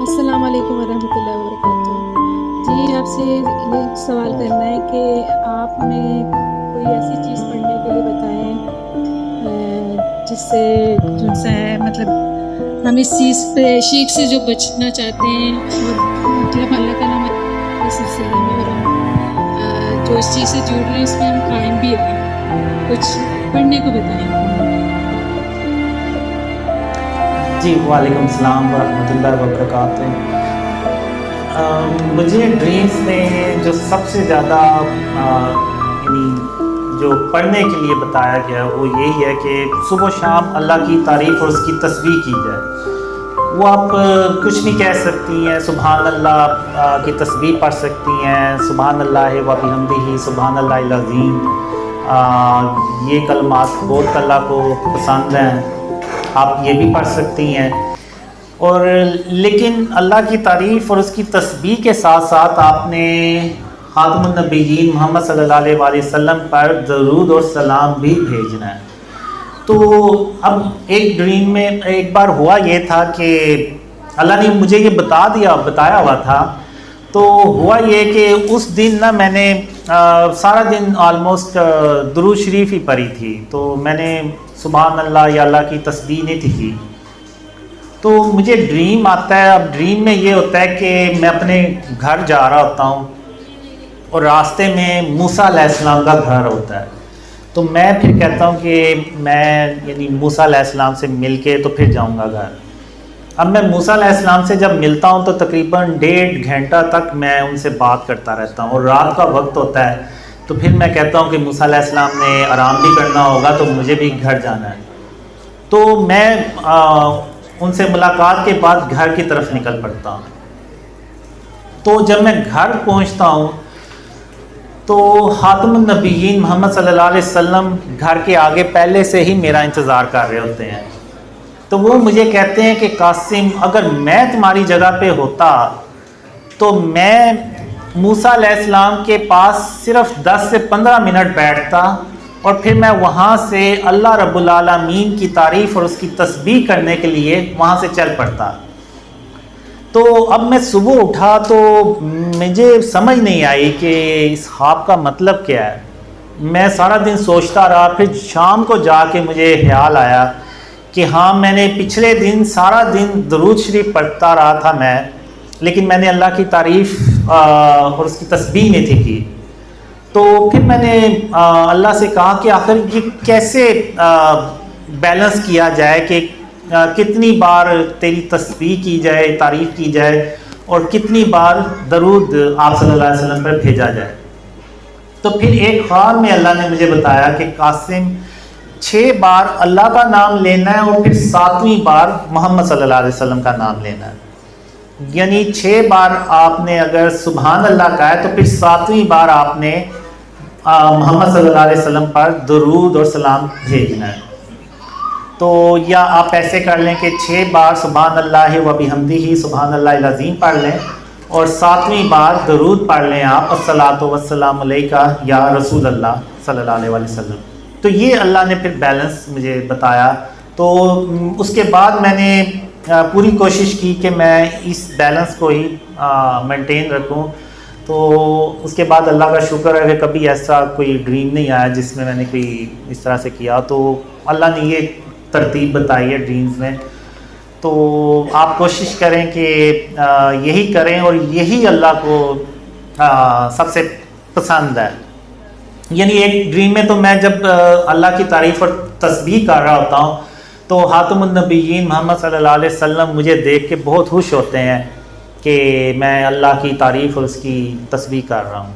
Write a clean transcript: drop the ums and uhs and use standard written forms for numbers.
السلام علیکم ورحمۃ اللہ وبرکاتہ۔ جی آپ سے یہ سوال کرنا ہے کہ آپ نے کوئی ایسی چیز پڑھنے کے لیے بتائیں جس سے مطلب ہم اس چیز پہ شیخ سے جو بچنا چاہتے ہیں اور مطلب اللہ کا نام اس سلسلے میں، اور ہم جو اس چیز سے جڑ رہے ہیں اس میں ہم قائم بھی رہیں، کچھ پڑھنے کو بتائیں۔ جی وعلیکم السلام ورحمۃ اللہ وبرکاتہ۔ مجھے ڈریمز میں جو سب سے زیادہ یعنی جو پڑھنے کے لیے بتایا گیا وہ یہی ہے کہ صبح و شام اللہ کی تعریف اور اس کی تسبیح کی جائے۔ وہ آپ کچھ بھی کہہ سکتی ہیں، سبحان اللہ کی تسبیح پڑھ سکتی ہیں، سبحان اللہ و بحمدہ، سبحان اللہ العظیم، یہ کلمات بہت اللہ کو پسند ہیں، آپ یہ بھی پڑھ سکتی ہیں۔ اور لیکن اللہ کی تعریف اور اس کی تسبیح کے ساتھ ساتھ آپ نے خاتم النبیین محمد صلی اللہ علیہ وآلہ وسلم پر درود اور سلام بھی بھیجنا ہے۔ تو اب ایک ڈریم میں ایک بار ہوا یہ تھا کہ اللہ نے مجھے یہ بتایا ہوا تھا، تو ہوا یہ کہ اس دن نا میں نے سارا دن آلموسٹ درود شریف ہی پڑھی تھی، تو میں نے سبحان اللہ یا اللہ کی تسبیح نہیں تھی کی۔ تو مجھے ڈریم آتا ہے، اب ڈریم میں یہ ہوتا ہے کہ میں اپنے گھر جا رہا ہوتا ہوں اور راستے میں موسیٰ علیہ السلام کا گھر ہوتا ہے، تو میں پھر کہتا ہوں کہ میں یعنی موسیٰ علیہ السلام سے مل کے تو پھر جاؤں گا گھر۔ اب میں موسیٰ علیہ السلام سے جب ملتا ہوں تو تقریباً 1.5 گھنٹہ تک میں ان سے بات کرتا رہتا ہوں، اور رات کا وقت ہوتا ہے، تو پھر میں کہتا ہوں کہ موسیٰ علیہ السلام نے آرام بھی کرنا ہوگا تو مجھے بھی گھر جانا ہے۔ تو میں ان سے ملاقات کے بعد گھر کی طرف نکل پڑتا ہوں۔ تو جب میں گھر پہنچتا ہوں تو خاتم النبیین محمد صلی اللہ علیہ وسلم گھر کے آگے پہلے سے ہی میرا انتظار کر رہے ہوتے ہیں۔ تو وہ مجھے کہتے ہیں کہ قاسم، اگر میں تمہاری جگہ پہ ہوتا تو میں موسیٰ علیہ السلام کے پاس صرف 10 سے 15 منٹ بیٹھتا اور پھر میں وہاں سے اللہ رب العالمین کی تعریف اور اس کی تسبیح کرنے کے لیے وہاں سے چل پڑتا۔ تو اب میں صبح اٹھا تو مجھے سمجھ نہیں آئی کہ اس خواب کا مطلب کیا ہے۔ میں سارا دن سوچتا رہا، پھر شام کو جا کے مجھے خیال آیا کہ ہاں میں نے پچھلے دن سارا دن درود شریف پڑھتا رہا تھا میں، لیکن میں نے اللہ کی تعریف اور اس کی تسبیح نہیں تھی کی۔ تو پھر میں نے اللہ سے کہا کہ آخر یہ کیسے بیلنس کیا جائے کہ کتنی بار تیری تسبیح کی جائے، تعریف کی جائے، اور کتنی بار درود آپ صلی اللہ علیہ وسلم پر بھیجا جائے۔ تو پھر ایک خواب میں اللہ نے مجھے بتایا کہ قاسم 6 بار اللہ کا نام لینا ہے اور پھر 7ویں بار محمد صلی اللہ علیہ وسلم کا نام لینا ہے۔ یعنی 6 بار آپ نے اگر سبحان اللہ کہا ہے تو پھر 7ویں بار آپ نے محمد صلی اللہ علیہ وسلم پر درود اور سلام بھیجنا ہے۔ تو یا آپ ایسے کر لیں کہ 6 بار سبحان اللہ و بحمدہ، سبحان اللہ العظیم پڑھ لیں، اور 7ویں بار درود پڑھ لیں آپ، الصلاۃ والسلام علیکہ یا رسول اللہ صلی اللہ علیہ وسلم۔ تو یہ اللہ نے پھر بیلنس مجھے بتایا۔ تو اس کے بعد میں نے پوری کوشش کی کہ میں اس بیلنس کو ہی مینٹین رکھوں۔ تو اس کے بعد اللہ کا شکر ہے کہ کبھی ایسا کوئی ڈریم نہیں آیا جس میں نے کوئی اس طرح سے کیا۔ تو اللہ نے یہ ترتیب بتائی ہے ڈریمز میں، تو آپ کوشش کریں کہ یہی کریں، اور یہی اللہ کو سب سے پسند ہے۔ یعنی ایک ڈریم میں تو میں جب اللہ کی تعریف اور تسبیح کر رہا ہوتا ہوں تو خاتم النبیین محمد صلی اللہ علیہ وسلم مجھے دیکھ کے بہت خوش ہوتے ہیں کہ میں اللہ کی تعریف اور اس کی تسبیح کر رہا ہوں۔